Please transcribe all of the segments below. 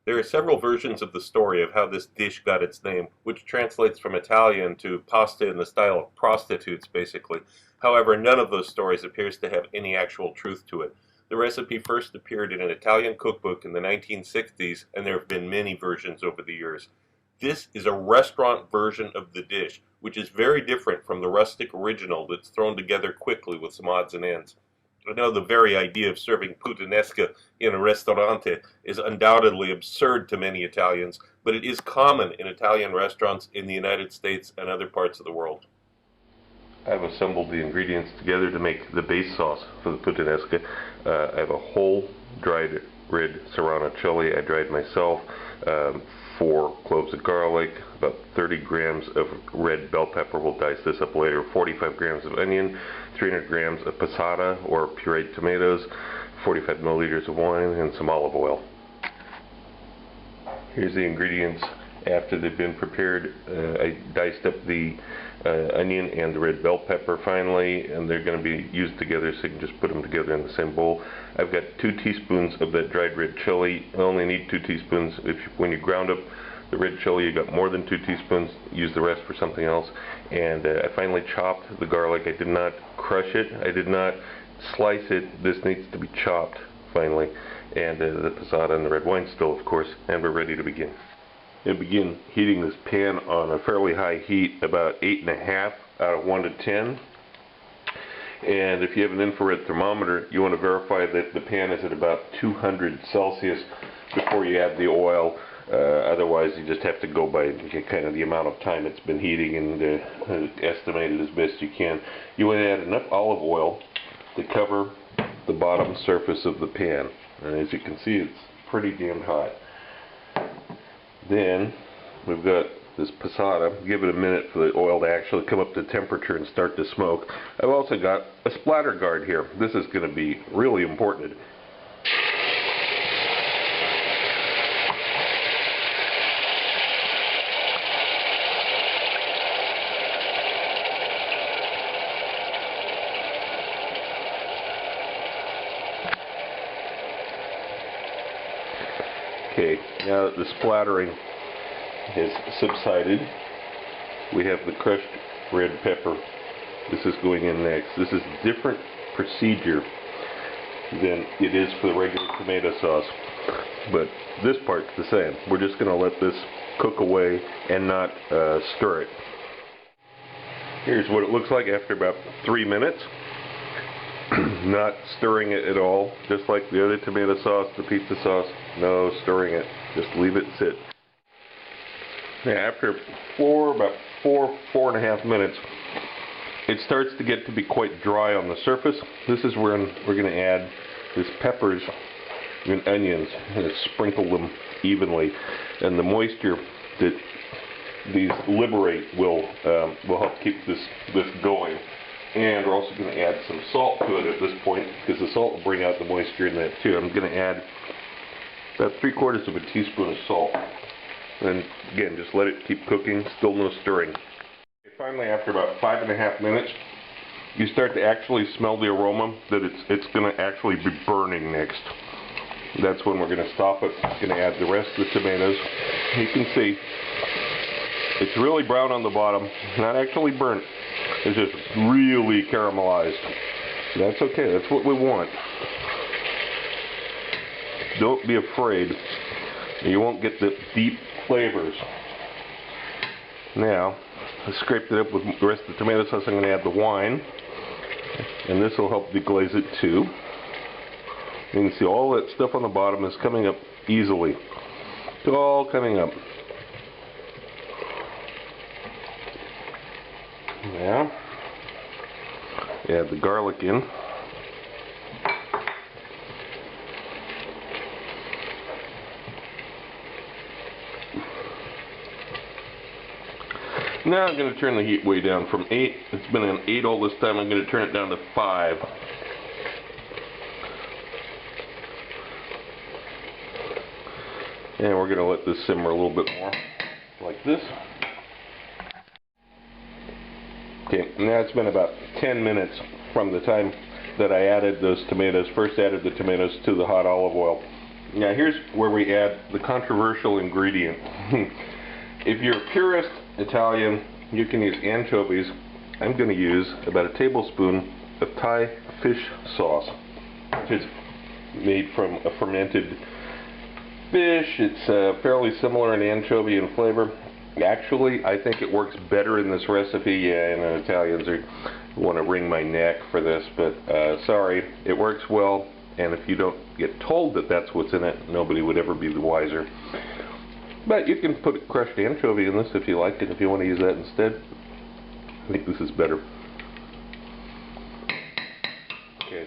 There are several versions of the story of how this dish got its name, which translates from Italian to pasta in the style of prostitutes, basically. However, none of those stories appears to have any actual truth to it. The recipe first appeared in an Italian cookbook in the 1960s, and there have been many versions over the years. This is a restaurant version of the dish, which is very different from the rustic original that's thrown together quickly with some odds and ends. I know the very idea of serving Puttanesca in a ristorante is undoubtedly absurd to many Italians, but it is common in Italian restaurants in the United States and other parts of the world. I've assembled the ingredients together to make the base sauce for the Puttanesca. I have a whole dried red serrano chili I dried myself, 4 cloves of garlic, about 30 grams of red bell pepper, we'll dice this up later, 45 grams of onion, 300 grams of passata or pureed tomatoes, 45 milliliters of wine, and some olive oil. Here's the ingredients after they've been prepared. I diced up the onion and the red bell pepper finely, and they're going to be used together, so you can just put them together in the same bowl. I've got 2 teaspoons of that dried red chili. I only need 2 teaspoons. When you ground up the red chili, you got more than 2 teaspoons. Use the rest for something else. And I finally chopped the garlic. I did not crush it. I did not slice it. This needs to be chopped finally. And the passata and the red wine still, of course. And we're ready to begin. And begin heating this pan on a fairly high heat, about 8.5 out of 1 to 10. And if you have an infrared thermometer, you want to verify that the pan is at about 200 Celsius before you add the oil. Otherwise, you just have to go by kind of the amount of time it's been heating and estimate it as best you can. You want to add enough olive oil to cover the bottom surface of the pan. And as you can see, it's pretty damn hot. Then we've got this passata. Give it a minute for the oil to actually come up to temperature and start to smoke. I've also got a splatter guard here. This is going to be really important. Okay, now that the splattering has subsided, we have the crushed red pepper. This is going in next. This is a different procedure than it is for the regular tomato sauce, but this part's the same. We're just going to let this cook away and not stir it. Here's what it looks like after about 3 minutes. Not stirring it at all, just like the other tomato sauce, the pizza sauce. No stirring it, just leave it sit. Now, after about 4.5 minutes, it starts to get to be quite dry on the surface. This is when we're going to add these peppers and onions and sprinkle them evenly, and the moisture that these liberate will help keep this going. And we're also going to add some salt to it at this point, because the salt will bring out the moisture in that too. I'm going to add about 3/4 of a teaspoon of salt. And again, just let it keep cooking, still no stirring. Finally, after about 5.5 minutes, you start to actually smell the aroma that it's going to actually be burning next. That's when we're going to stop it. Going to add the rest of the tomatoes. You can see it's really brown on the bottom, not actually burnt. It's just really caramelized. That's okay, that's what we want. Don't be afraid. You won't get the deep flavors. Now, I scraped it up with the rest of the tomato sauce. I'm going to add the wine. And this will help deglaze it too. You can see all that stuff on the bottom is coming up easily. It's all coming up. Now, add the garlic in. Now I'm going to turn the heat way down from 8. It's been on 8 all this time. I'm going to turn it down to 5. And we're going to let this simmer a little bit more, like this. Okay, now it's been about 10 minutes from the time that I added those tomatoes. First added the tomatoes to the hot olive oil. Now here's where we add the controversial ingredient. If you're a purist Italian, you can use anchovies. I'm going to use about a tablespoon of Thai fish sauce, which is made from a fermented fish. It's fairly similar in anchovy in flavor. Actually, I think it works better in this recipe. Yeah, I know Italians want to wring my neck for this, but sorry, it works well. And if you don't get told that that's what's in it, nobody would ever be the wiser. But you can put crushed anchovy in this if you like it, if you want to use that instead. I think this is better. Okay.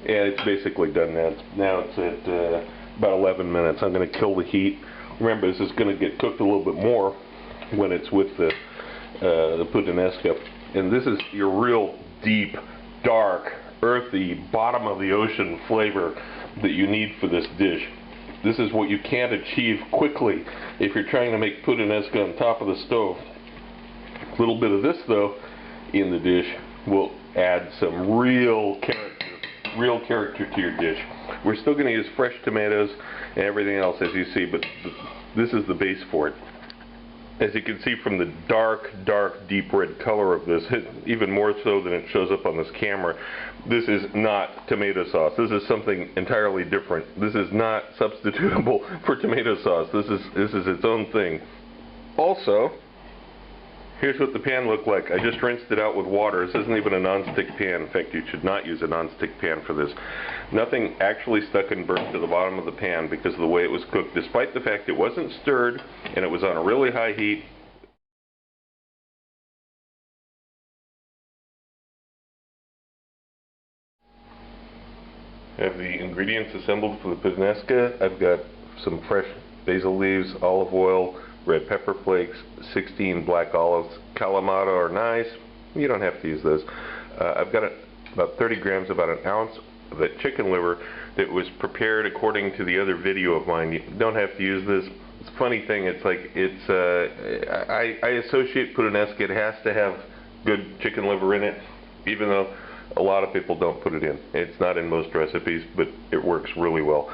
Yeah, it's basically done now. Now it's at about 11 minutes. I'm going to kill the heat. Remember, this is going to get cooked a little bit more when it's with the Puttanesca. And this is your real deep, dark, earthy, bottom of the ocean flavor that you need for this dish. This is what you can't achieve quickly if you're trying to make Puttanesca on top of the stove. A little bit of this, though, in the dish will add some real character to your dish. We're still going to use fresh tomatoes and everything else, as you see, but this is the base for it. As you can see from the dark, deep red color of this, even more so than it shows up on this camera, this is not tomato sauce. This is something entirely different. This is not substitutable for tomato sauce. This is its own thing. Also, here's what the pan looked like. I just rinsed it out with water. This isn't even a non-stick pan. In fact, you should not use a non-stick pan for this. Nothing actually stuck and burnt to the bottom of the pan because of the way it was cooked, despite the fact it wasn't stirred and it was on a really high heat. I have the ingredients assembled for the puttanesca. I've got some fresh basil leaves, olive oil, red pepper flakes, 16 black olives. Kalamata are nice. You don't have to use those. I've got about 30 grams, about an ounce of that chicken liver that was prepared according to the other video of mine. You don't have to use this. It's a funny thing. It's like I associate puttanesca. It has to have good chicken liver in it, even though a lot of people don't put it in. It's not in most recipes, but it works really well.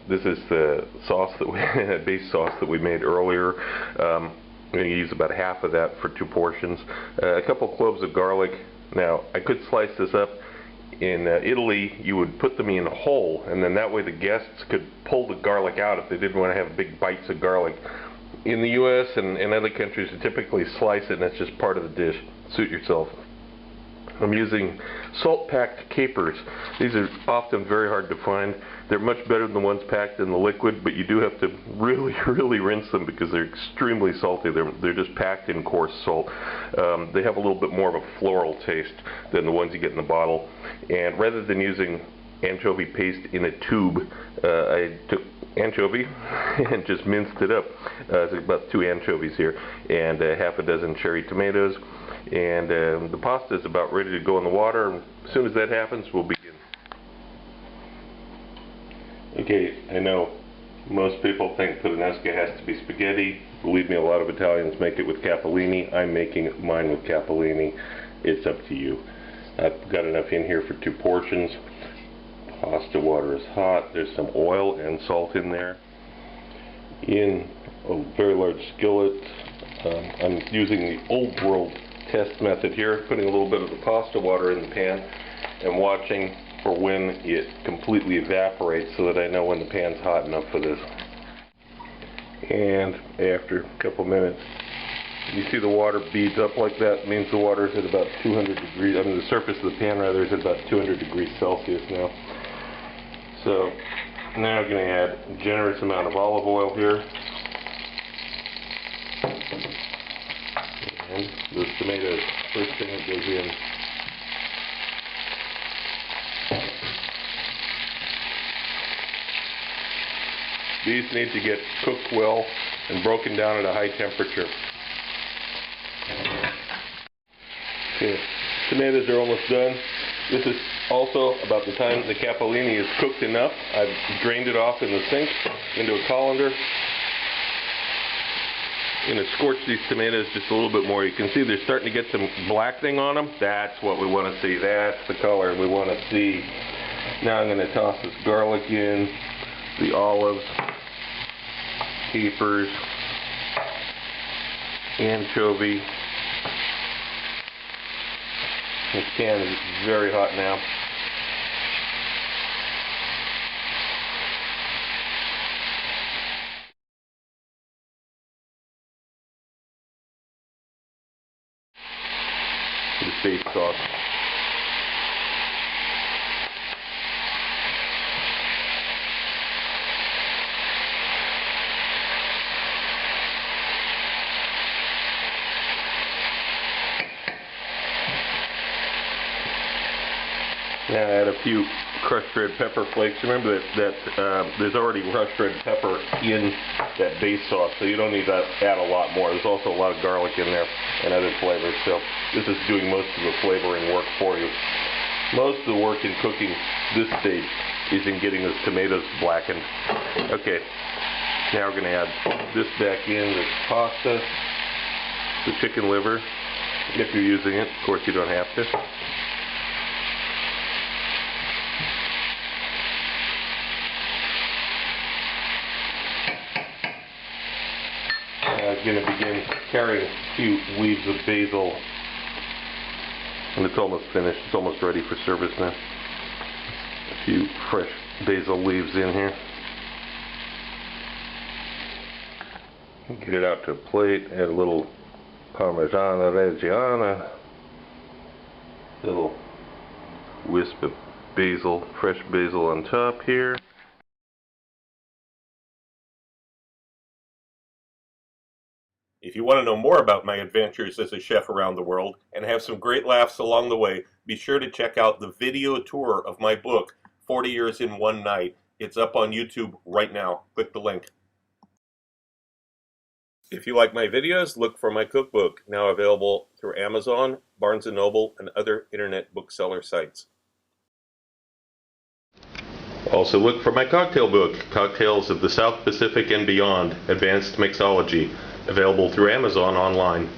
This is the sauce that base sauce that we made earlier. I'm going to use about half of that for 2 portions. A couple cloves of garlic. Now, I could slice this up. In Italy, you would put them in whole, and then that way the guests could pull the garlic out if they didn't want to have big bites of garlic. In the U.S. and other countries, you typically slice it, and it's just part of the dish. Suit yourself. I'm using salt-packed capers. These are often very hard to find. They're much better than the ones packed in the liquid, but you do have to really rinse them because they're extremely salty. They're just packed in coarse salt. They have a little bit more of a floral taste than the ones you get in the bottle. And rather than using anchovy paste in a tube, I took anchovy and just minced it up. It's about 2 anchovies here, and half a dozen cherry tomatoes. And the pasta is about ready to go in the water. And as soon as that happens, we'll begin. Okay, I know most people think puttanesca has to be spaghetti. Believe me, a lot of Italians make it with cappellini. I'm making mine with cappellini. It's up to you. I've got enough in here for 2 portions. Pasta water is hot. There's some oil and salt in there. In a very large skillet, I'm using the old world test method here, putting a little bit of the pasta water in the pan and watching for when it completely evaporates so that I know when the pan's hot enough for this. And after a couple minutes, you see the water beads up like that. It means the water is at about 200 degrees, I mean the surface of the pan rather is at about 200 degrees Celsius now. So now I'm going to add a generous amount of olive oil here. And those tomatoes, first thing that goes in. These need to get cooked well and broken down at a high temperature. Okay, tomatoes are almost done. This is also about the time the cappellini is cooked enough. I've drained it off in the sink into a colander. I'm going to scorch these tomatoes just a little bit more. You can see they're starting to get some blackening on them. That's what we want to see. That's the color we want to see. Now I'm going to toss this garlic in. the olives, capers, anchovy. This can is very hot now. The base sauce. Now add a few crushed red pepper flakes. Remember that there's already crushed red pepper in that base sauce, so you don't need to add a lot more. There's also a lot of garlic in there and other flavors, so this is doing most of the flavoring work for you. Most of the work in cooking this stage is in getting those tomatoes blackened. Okay, now we're going to add this back in, the pasta, the chicken liver, if you're using it. Of course, you don't have to. I'm going to begin carrying a few leaves of basil, and it's almost finished. It's almost ready for service now. A few fresh basil leaves in here. Get it out to a plate. Add a little parmesan reggiano, a little wisp of basil, fresh basil on top here. If you want to know more about my adventures as a chef around the world and have some great laughs along the way, be sure to check out the video tour of my book, 40 Years in One Night. It's up on YouTube right now. Click the link. If you like my videos, look for my cookbook, now available through Amazon, Barnes & Noble, and other internet bookseller sites. Also look for my cocktail book, Cocktails of the South Pacific and Beyond, Advanced Mixology, available through Amazon online.